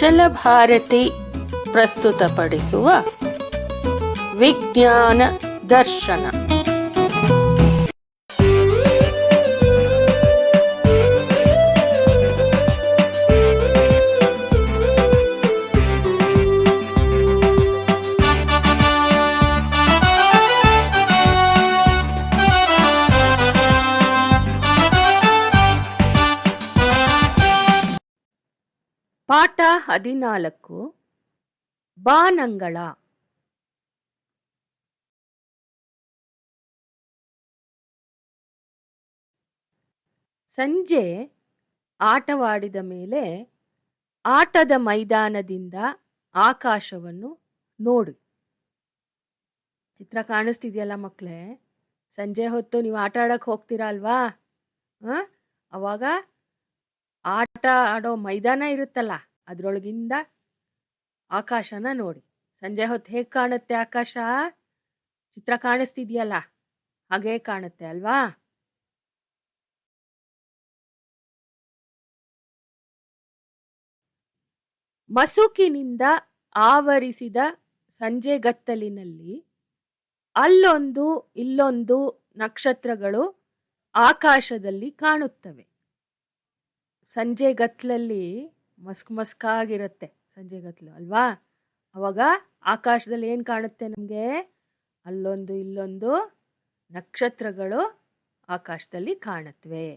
ಅಚಲ ಭಾರತಿ ಪ್ರಸ್ತುತಪಡಿಸುವ ವಿಜ್ಞಾನ ದರ್ಶನ. ಪಾಠ 14 ಬಾನಂಗಳ. ಸಂಜೆ ಆಟವಾಡಿದ ಮೇಲೆ ಆಟದ ಮೈದಾನದಿಂದ ಆಕಾಶವನ್ನು ನೋಡಿ. ಚಿತ್ರ ಕಾಣಿಸ್ತಿದೆಯಲ್ಲ ಮಕ್ಕಳೇ? ಸಂಜೆ ಹೊತ್ತು ನೀವು ಆಟ ಆಡಕ್ಕೆ ಹೋಗ್ತೀರಾ ಅಲ್ವಾ? ಅವಾಗ ಆಟ ಆಡೋ ಮೈದಾನ ಇರುತ್ತಲ್ಲ, ಅದರೊಳಗಿಂದ ಆಕಾಶನ ನೋಡಿ. ಸಂಜೆ ಹೊತ್ತು ಹೇಗೆ ಕಾಣುತ್ತೆ ಆಕಾಶ? ಚಿತ್ರ ಕಾಣಿಸ್ತಿದೆಯಲ್ಲ, ಹಾಗೇ ಕಾಣುತ್ತೆ ಅಲ್ವಾ? ಮಸುಕಿನಿಂದ ಆವರಿಸಿದ ಸಂಜೆಗತ್ತಲಿನಲ್ಲಿ ಅಲ್ಲೊಂದು ಇಲ್ಲೊಂದು ನಕ್ಷತ್ರಗಳು ಆಕಾಶದಲ್ಲಿ ಕಾಣುತ್ತವೆ. ಸಂಜೆಗತ್ತಲಲ್ಲಿ ಮಸ್ಕಾಗಿರುತ್ತೆ ಸಂಜೆಗತ್ತಲು ಅಲ್ವಾ? ಅವಾಗ ಆಕಾಶದಲ್ಲಿ ಏನು ಕಾಣುತ್ತೆ ನಮಗೆ? ಅಲ್ಲೊಂದು ಇಲ್ಲೊಂದು ನಕ್ಷತ್ರಗಳು ಆಕಾಶದಲ್ಲಿ ಕಾಣುತ್ತವೆ.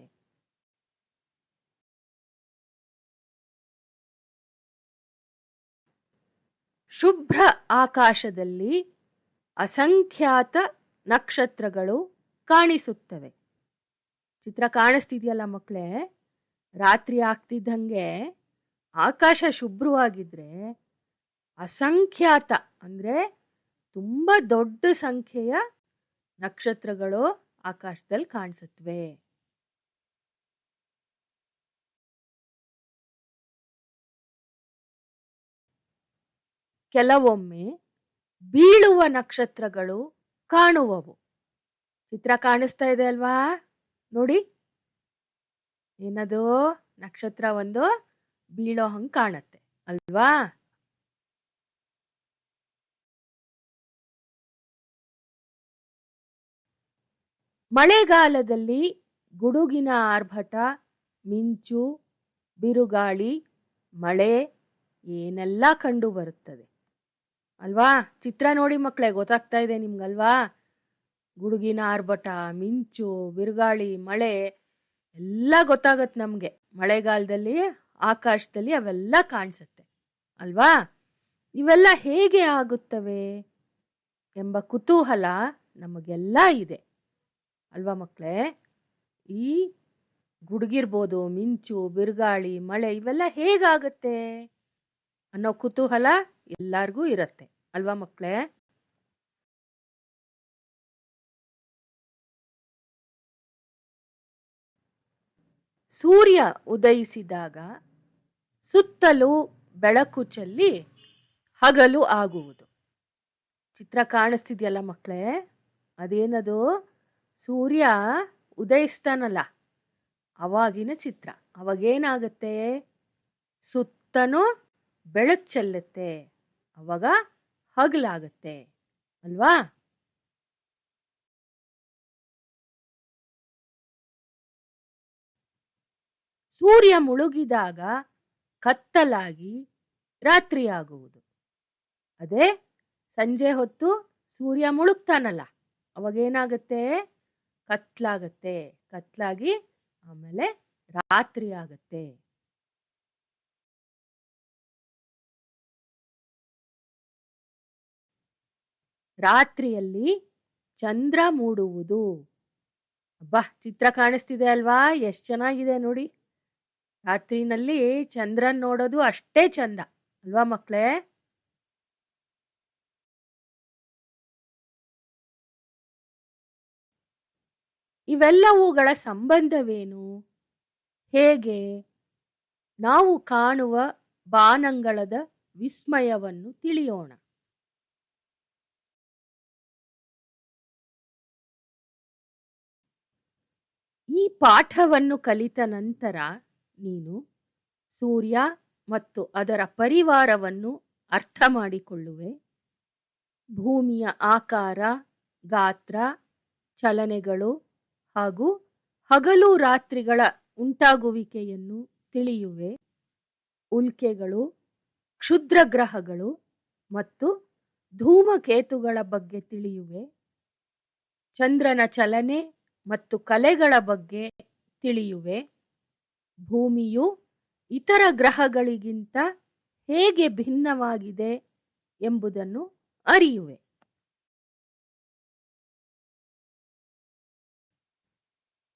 ಶುಭ್ರ ಆಕಾಶದಲ್ಲಿ ಅಸಂಖ್ಯಾತ ನಕ್ಷತ್ರಗಳು ಕಾಣಿಸುತ್ತವೆ. ಚಿತ್ರ ಕಾಣಿಸ್ತಿದೆಯಲ್ಲ ಮಕ್ಕಳೇ? ರಾತ್ರಿ ಆಗ್ತಿದ್ದಂಗೆ ಆಕಾಶ ಶುಭ್ರವಾಗಿದ್ರೆ ಅಸಂಖ್ಯಾತ ಅಂದರೆ ತುಂಬ ದೊಡ್ಡ ಸಂಖ್ಯೆಯ ನಕ್ಷತ್ರಗಳು ಆಕಾಶದಲ್ಲಿ ಕಾಣಿಸುತ್ತವೆ. ಕೆಲವೊಮ್ಮೆ ಬೀಳುವ ನಕ್ಷತ್ರಗಳು ಕಾಣುವವು. ಚಿತ್ರ ಕಾಣಿಸ್ತಾ ಇದೆ ಅಲ್ವಾ? ನೋಡಿ, ಏನದು? ನಕ್ಷತ್ರ ಒಂದು ಬೀಳೋ ಹಂಗೆ ಕಾಣುತ್ತೆ ಅಲ್ವಾ? ಮಳೆಗಾಲದಲ್ಲಿ ಗುಡುಗಿನ ಆರ್ಭಟ, ಮಿಂಚು, ಬಿರುಗಾಳಿ, ಮಳೆ ಏನೆಲ್ಲ ಕಂಡು ಬರುತ್ತದೆ ಅಲ್ವಾ? ಚಿತ್ರ ನೋಡಿ ಮಕ್ಕಳೇ, ಗೊತ್ತಾಗ್ತಾ ಇದೆ ನಿಮ್ಗಲ್ವಾ? ಗುಡುಗಿನ ಆರ್ಭಟ, ಮಿಂಚು, ಬಿರುಗಾಳಿ, ಮಳೆ ಎಲ್ಲ ಗೊತ್ತಾಗತ್ತೆ ನಮಗೆ. ಮಳೆಗಾಲದಲ್ಲಿ ಆಕಾಶದಲ್ಲಿ ಅವೆಲ್ಲ ಕಾಣಿಸುತ್ತೆ ಅಲ್ವಾ? ಇವೆಲ್ಲ ಹೇಗೆ ಆಗುತ್ತವೆ ಎಂಬ ಕುತೂಹಲ ನಮಗೆಲ್ಲ ಇದೆ ಅಲ್ವಾ ಮಕ್ಕಳೇ? ಈ ಗುಡುಗಿರ್ಬೋದು, ಮಿಂಚು, ಬಿರುಗಾಳಿ, ಮಳೆ ಇವೆಲ್ಲ ಹೇಗಾಗುತ್ತೆ ಅನ್ನೋ ಕುತೂಹಲ ಎಲ್ಲರಿಗೂ ಇರುತ್ತೆ ಅಲ್ವಾ ಮಕ್ಕಳೇ? ಸೂರ್ಯ ಉದಯಿಸಿದಾಗ ಸುತ್ತಲೂ ಬೆಳಕು ಚೆಲ್ಲಿ ಹಗಲು ಆಗುವುದು. ಚಿತ್ರ ಕಾಣಿಸ್ತಿದೆಯಲ್ಲ ಮಕ್ಕಳೇ? ಅದೇನದು? ಸೂರ್ಯ ಉದಯಿಸ್ತಾನಲ್ಲ, ಅವಾಗಿನ ಚಿತ್ರ. ಅವಾಗೇನಾಗುತ್ತೆ? ಸುತ್ತನೂ ಬೆಳಕು ಚೆಲ್ಲುತ್ತೆ, ಅವಾಗ ಹಗಲಾಗುತ್ತೆ ಅಲ್ವಾ? ಸೂರ್ಯ ಮುಳುಗಿದಾಗ ಕತ್ತಲಾಗಿ ರಾತ್ರಿಯಾಗುವುದು. ಅದೇ ಸಂಜೆ ಹೊತ್ತು ಸೂರ್ಯ ಮುಳುಗ್ತಾನಲ್ಲ, ಅವಾಗೇನಾಗುತ್ತೆ? ಕತ್ಲಾಗತ್ತೆ, ಕತ್ಲಾಗಿ ಆಮೇಲೆ ರಾತ್ರಿ ಆಗತ್ತೆ. ರಾತ್ರಿಯಲ್ಲಿ ಚಂದ್ರ ಮೂಡುವುದು. ಅಬ್ಬಾ, ಚಿತ್ರ ಕಾಣಿಸ್ತಿದೆ ಅಲ್ವಾ? ಎಷ್ಟು ಚೆನ್ನಾಗಿದೆ ನೋಡಿ. ರಾತ್ರಿನಲ್ಲಿ ಚಂದ್ರನ್ ನೋಡೋದು ಅಷ್ಟೇ ಚಂದ ಅಲ್ವಾ ಮಕ್ಕಳೇ? ಇವೆಲ್ಲವುಗಳ ಸಂಬಂಧವೇನು? ಹೇಗೆ ನಾವು ಕಾಣುವ ಬಾನಂಗಳದ ವಿಸ್ಮಯವನ್ನು ತಿಳಿಯೋಣ. ಈ ಪಾಠವನ್ನು ಕಲಿತ ನಂತರ ನೀನು ಸೂರ್ಯ ಮತ್ತು ಅದರ ಪರಿವಾರವನ್ನು ಅರ್ಥ ಮಾಡಿಕೊಳ್ಳುವೆ. ಭೂಮಿಯ ಆಕಾರ, ಗಾತ್ರ, ಚಲನೆಗಳು ಹಾಗೂ ಹಗಲು ರಾತ್ರಿಗಳ ಉಂಟಾಗುವಿಕೆಯನ್ನು ತಿಳಿಯುವೆ. ಉಲ್ಕೆಗಳು, ಕ್ಷುದ್ರ ಗ್ರಹಗಳು ಮತ್ತು ಧೂಮಕೇತುಗಳ ಬಗ್ಗೆ ತಿಳಿಯುವೆ. ಚಂದ್ರನ ಚಲನೆ ಮತ್ತು ಕಲೆಗಳ ಬಗ್ಗೆ ತಿಳಿಯುವೆ. ಭೂಮಿಯು ಇತರ ಗ್ರಹಗಳಿಗಿಂತ ಹೇಗೆ ಭಿನ್ನವಾಗಿದೆ ಎಂಬುದನ್ನು ಅರಿಯುವೆ.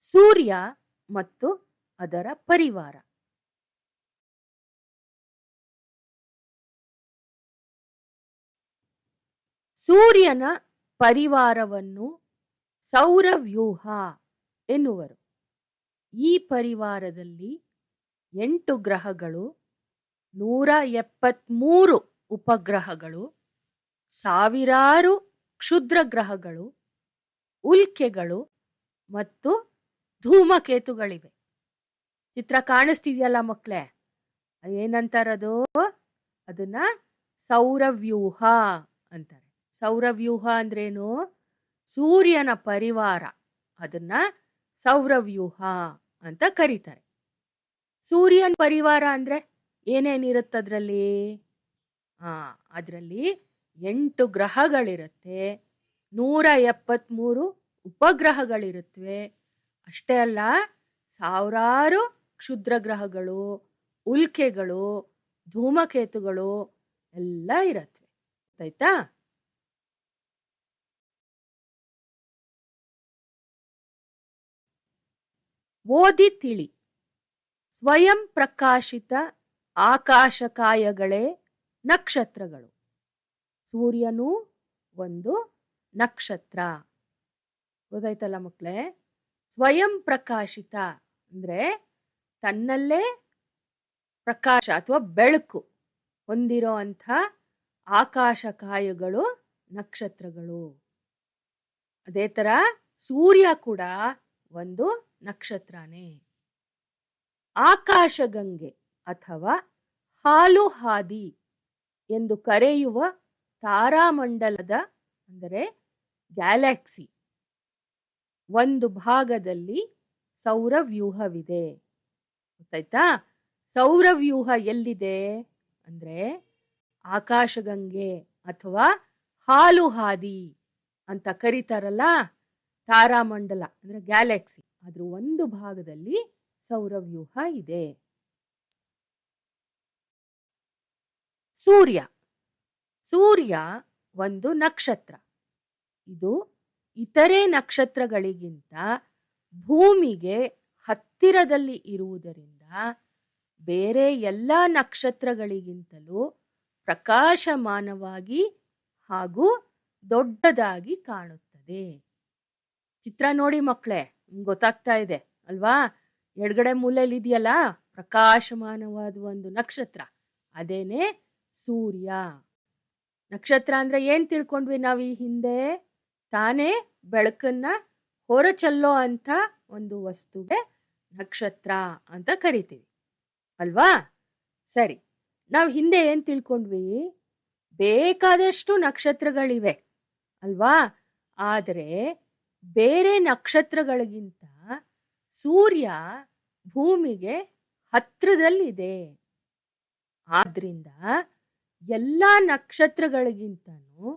ಸೂರ್ಯ ಮತ್ತು ಅದರ ಪರಿವಾರ. ಸೂರ್ಯನ ಪರಿವಾರವನ್ನು ಸೌರವ್ಯೂಹ ಎನ್ನುವರು. ಈ ಪರಿವಾರದಲ್ಲಿ 8 ಗ್ರಹಗಳು, 173 ಉಪಗ್ರಹಗಳು, ಸಾವಿರಾರು ಕ್ಷುದ್ರ ಗ್ರಹಗಳು, ಉಲ್ಕೆಗಳು ಮತ್ತು ಧೂಮಕೇತುಗಳಿವೆ. ಚಿತ್ರ ಕಾಣಿಸ್ತಿದೆಯಲ್ಲ ಮಕ್ಕಳೇ, ಏನಂತಾರದು? ಅದನ್ನ ಸೌರವ್ಯೂಹ ಅಂತಾರೆ. ಸೌರವ್ಯೂಹ ಅಂದ್ರೇನು? ಸೂರ್ಯನ ಪರಿವಾರ, ಅದನ್ನ ಸೌರವ್ಯೂಹ ಅಂತ ಕರೀತಾರೆ. ಸೂರ್ಯನ ಪರಿವಾರ ಅಂದ್ರೆ ಏನೇನಿರುತ್ತದ್ರಲ್ಲಿ? ಅದರಲ್ಲಿ 8 ಗ್ರಹಗಳಿರುತ್ತೆ, 173 ಉಪಗ್ರಹಗಳಿರುತ್ತವೆ. ಅಷ್ಟೇ ಅಲ್ಲ, ಸಾವಿರಾರು ಕ್ಷುದ್ರ ಗ್ರಹಗಳು, ಉಲ್ಕೆಗಳು, ಧೂಮಕೇತುಗಳು ಎಲ್ಲ ಇರತ್ವೆ. ಆಯ್ತಾ? ಓದಿ ತಿಳಿ. ಸ್ವಯಂ ಪ್ರಕಾಶಿತ ಆಕಾಶಕಾಯಗಳೇ ನಕ್ಷತ್ರಗಳು. ಸೂರ್ಯನು ಒಂದು ನಕ್ಷತ್ರ. ಗೊತ್ತಾಯ್ತಲ್ಲ ಮಕ್ಕಳೇ? ಸ್ವಯಂ ಪ್ರಕಾಶಿತ ಅಂದ್ರೆ ತನ್ನಲ್ಲೇ ಪ್ರಕಾಶ ಅಥವಾ ಬೆಳಕು ಹೊಂದಿರೋ ಅಂಥ ಆಕಾಶಕಾಯಗಳು ನಕ್ಷತ್ರಗಳು. ಅದೇ ತರ ಸೂರ್ಯ ಕೂಡ ಒಂದು ನಕ್ಷತ್ರನೇ. ಆಕಾಶಗಂಗೆ ಅಥವಾ ಹಾಲು ಹಾದಿ ಎಂದು ಕರೆಯುವ ತಾರಾಮಂಡಲದ ಅಂದರೆ ಗ್ಯಾಲಕ್ಸಿ ಒಂದು ಭಾಗದಲ್ಲಿ ಸೌರವ್ಯೂಹವಿದೆ. ಗೊತ್ತಾಯ್ತಾ? ಸೌರವ್ಯೂಹ ಎಲ್ಲಿದೆ ಅಂದ್ರೆ ಆಕಾಶಗಂಗೆ ಅಥವಾ ಹಾಲು ಹಾದಿ ಅಂತ ಕರೀತಾರಲ್ಲ, ತಾರಾಮಂಡಲ ಅಂದ್ರೆ ಗ್ಯಾಲಕ್ಸಿ, ಅದ್ರ ಒಂದು ಭಾಗದಲ್ಲಿ ಸೌರವ್ಯೂಹ ಇದೆ. ಸೂರ್ಯ. ಸೂರ್ಯ ಒಂದು ನಕ್ಷತ್ರ. ಇದು ಇತರೆ ನಕ್ಷತ್ರಗಳಿಗಿಂತ ಭೂಮಿಗೆ ಹತ್ತಿರದಲ್ಲಿ ಇರುವುದರಿಂದ ಬೇರೆ ಎಲ್ಲ ನಕ್ಷತ್ರಗಳಿಗಿಂತಲೂ ಪ್ರಕಾಶಮಾನವಾಗಿ ಹಾಗೂ ದೊಡ್ಡದಾಗಿ ಕಾಣುತ್ತದೆ. ಚಿತ್ರ ನೋಡಿ ಮಕ್ಕಳೇ, ಗೊತ್ತಾಗ್ತಾ ಇದೆ ಅಲ್ವಾ? ಎಡಗಡೆ ಮೂಲೆಯಲ್ಲಿ ಇದೆಯಲ್ಲ ಪ್ರಕಾಶಮಾನವಾದ ಒಂದು ನಕ್ಷತ್ರ, ಅದೇನೆ ಸೂರ್ಯ. ನಕ್ಷತ್ರ ಅಂದ್ರೆ ಏನ್ ತಿಳ್ಕೊಂಡ್ವಿ ನಾವು ಈ ಹಿಂದೆ? ತಾನೇ ಬೆಳಕನ್ನ ಹೊರಚೆಲ್ಲೋ ಅಂತ ಒಂದು ವಸ್ತುಗೆ ನಕ್ಷತ್ರ ಅಂತ ಕರಿತೀವಿ ಅಲ್ವಾ? ಸರಿ, ನಾವು ಹಿಂದೆ ಏನ್ ತಿಳ್ಕೊಂಡ್ವಿ? ಬೇಕಾದಷ್ಟು ನಕ್ಷತ್ರಗಳಿವೆ ಅಲ್ವಾ? ಆದರೆ ಬೇರೆ ನಕ್ಷತ್ರಗಳಿಗಿಂತ ಸೂರ್ಯ ಭೂಮಿಗೆ ಹತ್ರದಲ್ಲಿದೆ. ಆದ್ರಿಂದ ಎಲ್ಲ ನಕ್ಷತ್ರಗಳಿಗಿಂತನೂ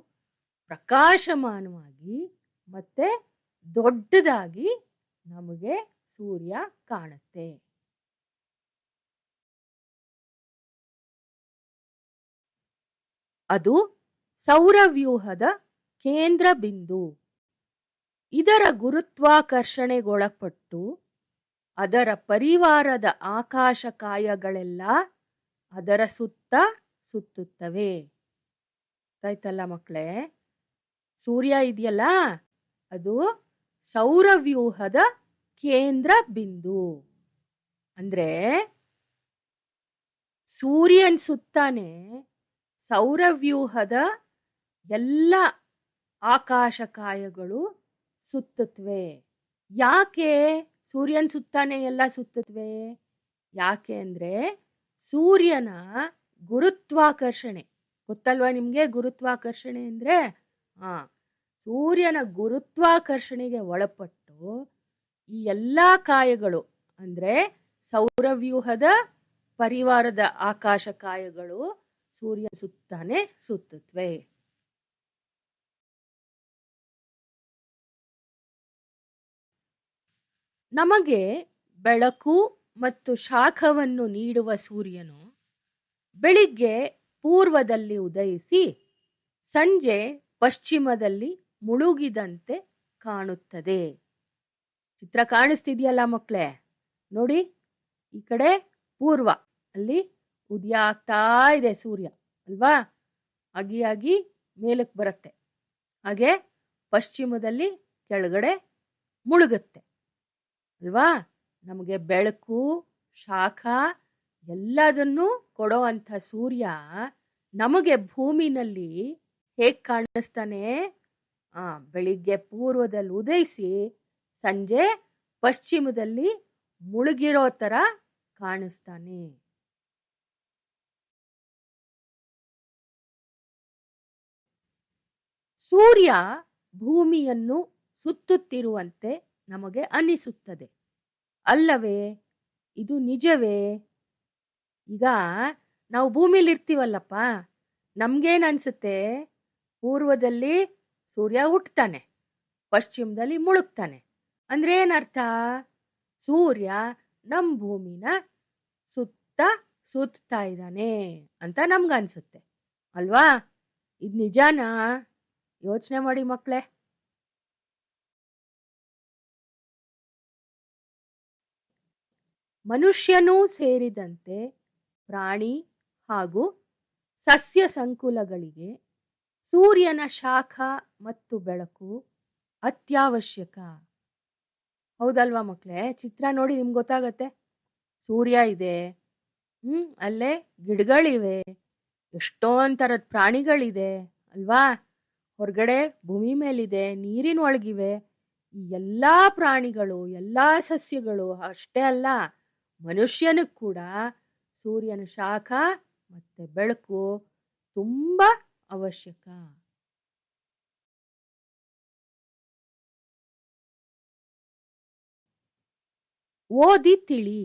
ಪ್ರಕಾಶಮಾನವಾಗಿ ಮತ್ತೆ ದೊಡ್ಡದಾಗಿ ನಮಗೆ ಸೂರ್ಯ ಕಾಣುತ್ತೆ. ಅದು ಸೌರವ್ಯೂಹದ ಕೇಂದ್ರ ಬಿಂದು. ಇದರ ಗುರುತ್ವಾಕರ್ಷಣೆಗೊಳಪಟ್ಟು ಅದರ ಪರಿವಾರದ ಆಕಾಶಕಾಯಗಳೆಲ್ಲ ಅದರ ಸುತ್ತ ಸುತ್ತುತ್ತವೆ. ಗೊತ್ತಾಯ್ತಲ್ಲ ಮಕ್ಕಳೇ? ಸೂರ್ಯ ಇದೆಯಲ್ಲ, ಅದು ಸೌರವ್ಯೂಹದ ಕೇಂದ್ರ ಬಿಂದು. ಅಂದ್ರೆ ಸೂರ್ಯನ ಸುತ್ತಾನೆ ಸೌರವ್ಯೂಹದ ಎಲ್ಲ ಆಕಾಶಕಾಯಗಳು ಸುತ್ತುತ್ತವೆ. ಯಾಕೆ ಸೂರ್ಯನ ಸುತ್ತಾನೆ ಎಲ್ಲ ಸುತ್ತುತ್ತವೆ? ಯಾಕೆ ಅಂದ್ರೆ ಸೂರ್ಯನ ಗುರುತ್ವಾಕರ್ಷಣೆ ಗೊತ್ತಲ್ವಾ ನಿಮಗೆ? ಗುರುತ್ವಾಕರ್ಷಣೆ ಅಂದ್ರೆ ಸೂರ್ಯನ ಗುರುತ್ವಾಕರ್ಷಣೆಗೆ ಒಳಪಟ್ಟು ಈ ಎಲ್ಲಾ ಕಾಯಗಳು ಅಂದ್ರೆ ಸೌರವ್ಯೂಹದ ಪರಿವಾರದ ಆಕಾಶ ಕಾಯಗಳು ಸೂರ್ಯ ಸುತ್ತಾನೆ ಸುತ್ತುತ್ತವೆ. ನಮಗೆ ಬೆಳಕು ಮತ್ತು ಶಾಖವನ್ನು ನೀಡುವ ಸೂರ್ಯನು ಬೆಳಿಗ್ಗೆ ಪೂರ್ವದಲ್ಲಿ ಉದಯಿಸಿ ಸಂಜೆ ಪಶ್ಚಿಮದಲ್ಲಿ ಮುಳುಗಿದಂತೆ ಕಾಣುತ್ತದೆ. ಚಿತ್ರ ಕಾಣಿಸ್ತಿದೆಯಲ್ಲ ಮಕ್ಕಳೇ? ನೋಡಿ, ಈ ಕಡೆ ಪೂರ್ವ, ಅಲ್ಲಿ ಉದಯ ಆಗ್ತಾ ಇದೆ ಸೂರ್ಯ ಅಲ್ವಾ? ಆಗಿ ಮೇಲಕ್ಕೆ ಬರುತ್ತೆ. ಹಾಗೆ ಪಶ್ಚಿಮದಲ್ಲಿ ಕೆಳಗಡೆ ಮುಳುಗುತ್ತೆ ಅಲ್ವಾ? ನಮಗೆ ಬೆಳಕು ಶಾಖ ಎಲ್ಲದನ್ನೂ ಕೊಡೋ ಅಂಥ ಸೂರ್ಯ ನಮಗೆ ಭೂಮಿನಲ್ಲಿ ಹೇಗೆ ಕಾಣಿಸ್ತಾನೆ? ಬೆಳಿಗ್ಗೆ ಪೂರ್ವದಲ್ಲಿ ಉದಯಿಸಿ ಸಂಜೆ ಪಶ್ಚಿಮದಲ್ಲಿ ಮುಳುಗಿರೋ ಥರ ಕಾಣಿಸ್ತಾನೆ. ಸೂರ್ಯ ಭೂಮಿಯನ್ನು ಸುತ್ತುತ್ತಿರುವಂತೆ ನಮಗೆ ಅನಿಸುತ್ತದೆ ಅಲ್ಲವೇ? ಇದು ನಿಜವೇ? ಈಗ ನಾವು ಭೂಮಿಲಿ ಇರ್ತೀವಲ್ಲಪ್ಪ, ನಮ್ಗೇನು ಅನ್ಸುತ್ತೆ? ಪೂರ್ವದಲ್ಲಿ ಸೂರ್ಯ ಹುಟ್ಟುತ್ತಾನೆ, ಪಶ್ಚಿಮದಲ್ಲಿ ಮುಳುಗ್ತಾನೆ. ಅಂದ್ರೆ ಏನರ್ಥ? ಸೂರ್ಯ ನಮ್ಮ ಭೂಮಿನ ಸುತ್ತಾ ಇದ್ದಾನೆ ಅಂತ ನಮ್ಗನ್ಸುತ್ತೆ ಅಲ್ವಾ? ಇದು ನಿಜಾನಾ? ಯೋಚನೆ ಮಾಡಿ ಮಕ್ಕಳೇ. ಮನುಷ್ಯನೂ ಸೇರಿದಂತೆ ಪ್ರಾಣಿ ಹಾಗೂ ಸಸ್ಯ ಸಂಕುಲಗಳಿಗೆ ಸೂರ್ಯನ ಶಾಖ ಮತ್ತು ಬೆಳಕು ಅತ್ಯವಶ್ಯಕ. ಹೌದಲ್ವಾ ಮಕ್ಕಳೇ? ಚಿತ್ರ ನೋಡಿ ನಿಮ್ಗೆ ಗೊತ್ತಾಗತ್ತೆ. ಸೂರ್ಯ ಇದೆ, ಅಲ್ಲೇ ಗಿಡಗಳಿವೆ, ಎಷ್ಟೊಂದು ಥರದ ಪ್ರಾಣಿಗಳಿದೆ ಅಲ್ವಾ? ಹೊರಗಡೆ ಭೂಮಿ ಮೇಲಿದೆ, ನೀರಿನ ಒಳಗಿವೆ. ಈ ಎಲ್ಲ ಪ್ರಾಣಿಗಳು ಎಲ್ಲ ಸಸ್ಯಗಳು ಅಷ್ಟೇ ಅಲ್ಲ, ಮನುಷ್ಯನಿಗೆ ಕೂಡ ಸೂರ್ಯನ ಶಾಖ ಮತ್ತೆ ಬೆಳಕು ತುಂಬಾ ಅವಶ್ಯಕ. ಓದಿ ತಿಳಿ.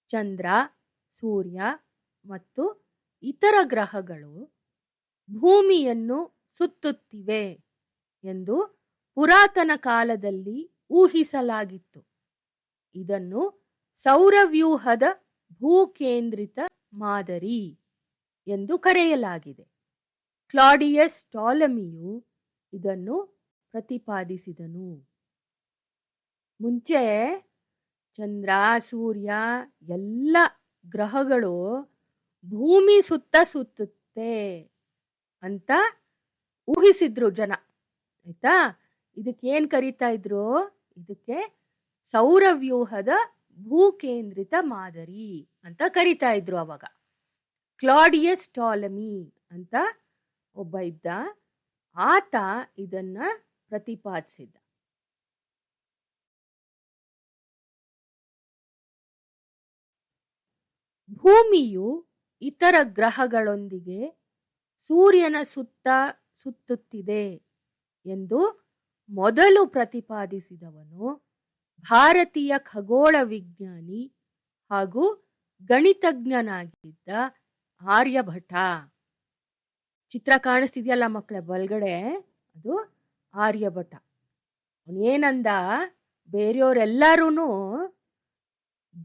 ಚಂದ್ರ, ಸೂರ್ಯ ಮತ್ತು ಇತರ ಗ್ರಹಗಳು ಭೂಮಿಯನ್ನು ಸುತ್ತುತ್ತಿವೆ ಎಂದು ಪುರಾತನ ಕಾಲದಲ್ಲಿ ಊಹಿಸಲಾಗಿತ್ತು. ಇದನ್ನು ಸೌರವ್ಯೂಹದ ಭೂಕೇಂದ್ರಿತ ಮಾದರಿ ಎಂದು ಕರೆಯಲಾಗಿದೆ. ಕ್ಲಾಡಿಯಸ್ ಟಾಲಮಿಯು ಇದನ್ನು ಪ್ರತಿಪಾದಿಸಿದನು. ಮುಂಚೆ ಚಂದ್ರ, ಸೂರ್ಯ ಎಲ್ಲ ಗ್ರಹಗಳು ಭೂಮಿ ಸುತ್ತುತ್ತೆ ಅಂತ ಊಹಿಸಿದ್ರು ಜನ, ಆಯ್ತಾ? ಇದಕ್ಕೇನು ಕರೀತಾ ಇದ್ರು? ಇದಕ್ಕೆ ಸೌರವ್ಯೂಹದ ಭೂಕೇಂದ್ರಿತ ಮಾದರಿ ಅಂತ ಕರೀತಾ ಇದ್ರು ಅವಾಗ. ಕ್ಲಾಡಿಯಸ್ ಟಾಲಮಿ ಅಂತ ಒಬ್ಬ ಇದ್ದ, ಆತ ಇದನ್ನ ಪ್ರತಿಪಾದಿಸಿದ್ದ. ಭೂಮಿಯು ಇತರ ಗ್ರಹಗಳೊಂದಿಗೆ ಸೂರ್ಯನ ಸುತ್ತುತ್ತಿದೆ ಎಂದು ಮೊದಲು ಪ್ರತಿಪಾದಿಸಿದವನು ಭಾರತೀಯ ಖಗೋಳ ವಿಜ್ಞಾನಿ ಹಾಗೂ ಗಣಿತಜ್ಞನಾಗಿದ್ದ ಆರ್ಯಭಟ. ಚಿತ್ರ ಕಾಣಿಸ್ತಿದೆಯಲ್ಲ ಮಕ್ಕಳೇ ಬಲ್ಗಡೆ? ಅದು ಆರ್ಯಭಟ. ಅವನೇನಂದ, ಬೇರೆಯವರೆಲ್ಲರೂ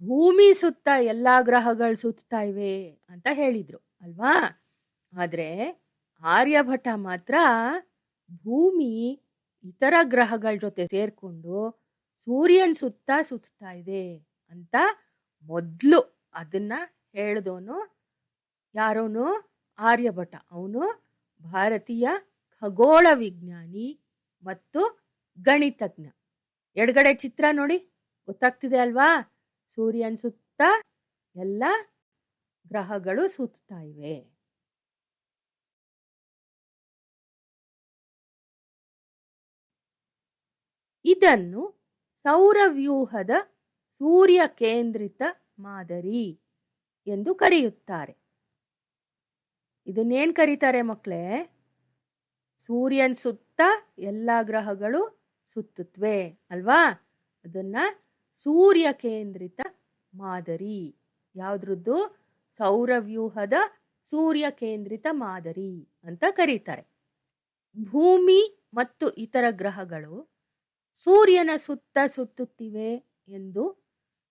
ಭೂಮಿ ಸುತ್ತ ಎಲ್ಲ ಗ್ರಹಗಳು ಸುತ್ತಾ ಇವೆ ಅಂತ ಹೇಳಿದ್ರು ಅಲ್ವಾ? ಆದ್ರೆ ಆರ್ಯಭಟ ಮಾತ್ರ ಭೂಮಿ ಇತರ ಗ್ರಹಗಳ ಜೊತೆ ಸೇರ್ಕೊಂಡು ಸೂರ್ಯನ ಸುತ್ತಾ ಇದೆ ಅಂತ ಮೊದಲು ಅದನ್ನ ಹೇಳಿದವನು ಯಾರೋನು? ಆರ್ಯಭಟ. ಅವನು ಭಾರತೀಯ ಖಗೋಳ ವಿಜ್ಞಾನಿ ಮತ್ತು ಗಣಿತಜ್ಞ. ಎಡಗಡೆ ಚಿತ್ರ ನೋಡಿ, ಗೊತ್ತಾಗ್ತಿದೆ ಅಲ್ವಾ? ಸೂರ್ಯನ ಸುತ್ತ ಎಲ್ಲ ಗ್ರಹಗಳು ಸುತ್ತಾ ಇವೆ. ಇದನ್ನು ಸೌರವ್ಯೂಹದ ಸೂರ್ಯ ಕೇಂದ್ರಿತ ಮಾದರಿ ಎಂದು ಕರೆಯುತ್ತಾರೆ. ಇದನ್ನೇನು ಕರೀತಾರೆ ಮಕ್ಕಳೇ? ಸೂರ್ಯನ ಸುತ್ತ ಎಲ್ಲ ಗ್ರಹಗಳು ಸುತ್ತುತ್ತವೆ ಅಲ್ವಾ? ಅದನ್ನ ಸೂರ್ಯ ಕೇಂದ್ರಿತ ಮಾದರಿ. ಯಾವುದ್ರದ್ದು? ಸೌರವ್ಯೂಹದ ಸೂರ್ಯ ಕೇಂದ್ರಿತ ಮಾದರಿ ಅಂತ ಕರೀತಾರೆ. ಭೂಮಿ ಮತ್ತು ಇತರ ಗ್ರಹಗಳು ಸೂರ್ಯನ ಸುತ್ತ ಸುತ್ತುತ್ತಿವೆ ಎಂದು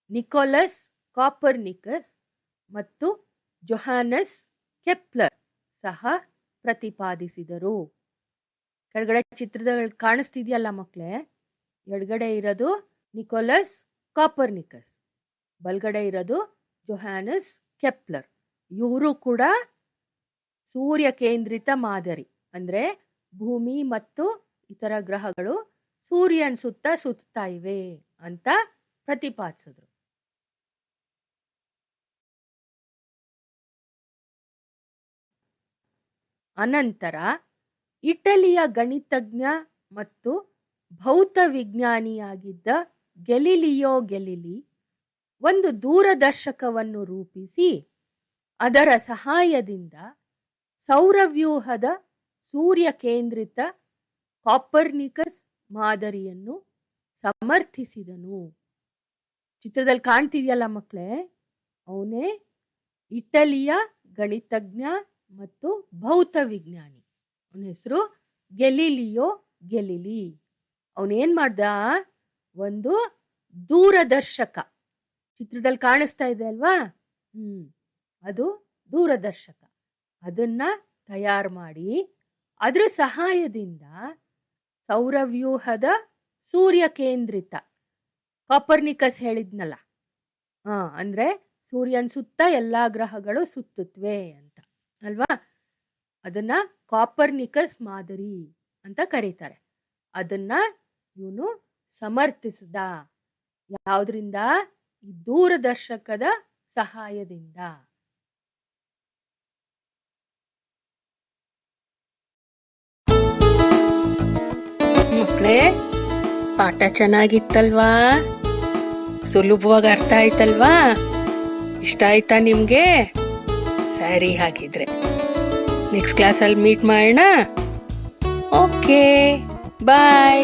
ನಿಕೋಲಸ್ ಕಾಪರ್ನಿಕಸ್ ಮತ್ತು ಜೊಹಾನಸ್ ಕೆಪ್ಲರ್ ಸಹ ಪ್ರತಿಪಾದಿಸಿದರು. ಕೆಳಗಡೆ ಚಿತ್ರದಲ್ಲಿ ಕಾಣಿಸ್ತಿದೆಯಲ್ಲ ಮಕ್ಕಳೇ, ಎಡಗಡೆ ಇರೋದು ನಿಕೋಲಸ್ ಕಾಪರ್ನಿಕಸ್, ಬಲಗಡೆ ಇರೋದು ಜೊಹಾನಸ್ ಕೆಪ್ಲರ್. ಇವರು ಕೂಡ ಸೂರ್ಯ ಕೇಂದ್ರಿತ ಮಾದರಿ ಅಂದರೆ ಭೂಮಿ ಮತ್ತು ಇತರ ಗ್ರಹಗಳು ಸೂರ್ಯನ ಸುತ್ತ ಸುತ್ತಾ ಇವೆ ಅಂತ ಪ್ರತಿಪಾದಿಸಿದ್ರು. ಅನಂತರ ಇಟಲಿಯ ಗಣಿತಜ್ಞ ಮತ್ತು ಭೌತ ವಿಜ್ಞಾನಿಯಾಗಿದ್ದ ಗೆಲಿಲಿಯೋ ಗೆಲಿಲಿ ಒಂದು ದೂರದರ್ಶಕವನ್ನು ರೂಪಿಸಿ ಅದರ ಸಹಾಯದಿಂದ ಸೌರವ್ಯೂಹದ ಸೂರ್ಯ ಕೇಂದ್ರಿತ ಕಾಪರ್ನಿಕಸ್ ಮಾದರಿಯನ್ನು ಸಮರ್ಥಿಸಿದನು. ಚಿತ್ರದಲ್ಲಿ ಕಾಣ್ತಿದೆಯಲ್ಲ ಮಕ್ಕಳೇ, ಅವನೇ ಇಟಲಿಯ ಗಣಿತಜ್ಞ ಮತ್ತು ಭೌತ ವಿಜ್ಞಾನಿ. ಅವನ ಹೆಸರು ಗೆಲಿಲಿಯೋ ಗೆಲಿಲಿ. ಅವನೇನ್ ಮಾಡ್ದ? ಒಂದು ದೂರದರ್ಶಕ, ಚಿತ್ರದಲ್ಲಿ ಕಾಣಿಸ್ತಾ ಇದೆ ಅಲ್ವಾ, ಅದು ದೂರದರ್ಶಕ, ಅದನ್ನ ತಯಾರು ಮಾಡಿ ಅದ್ರ ಸಹಾಯದಿಂದ ಸೌರವ್ಯೂಹದ ಸೂರ್ಯ ಕೇಂದ್ರಿತ, ಕಾಪರ್ನಿಕಸ್ ಹೇಳಿದ್ನಲ್ಲ, ಅಂದ್ರೆ ಸೂರ್ಯನ ಸುತ್ತ ಎಲ್ಲಾ ಗ್ರಹಗಳು ಸುತ್ತುತ್ತವೆ ಅಂತ ಅಲ್ವಾ, ಅದನ್ನ ಕಾಪರ್ನಿಕಸ್ ಮಾದರಿ ಅಂತ ಕರೀತಾರೆ. ಅದನ್ನ ಇವನು ಸಮರ್ಥಿಸಿದ. ಯಾವುದರಿಂದ? ಈ ದೂರದರ್ಶಕದ ಸಹಾಯದಿಂದ. ಮಕ್ಕಳೇ, ಪಾಠ ಚೆನ್ನಾಗಿತ್ತಲ್ವಾ? ಸುಲಭವಾಗಿ ಅರ್ಥ ಆಯ್ತಲ್ವಾ? ಇಷ್ಟ ಆಯ್ತಾ ನಿಮ್ಗೆ? ಸರಿ, ಹಾಗಿದ್ರೆ ನೆಕ್ಸ್ಟ್ ಕ್ಲಾಸಲ್ಲಿ ಮೀಟ್ ಮಾಡೋಣ. ಓಕೆ, ಬಾಯ್.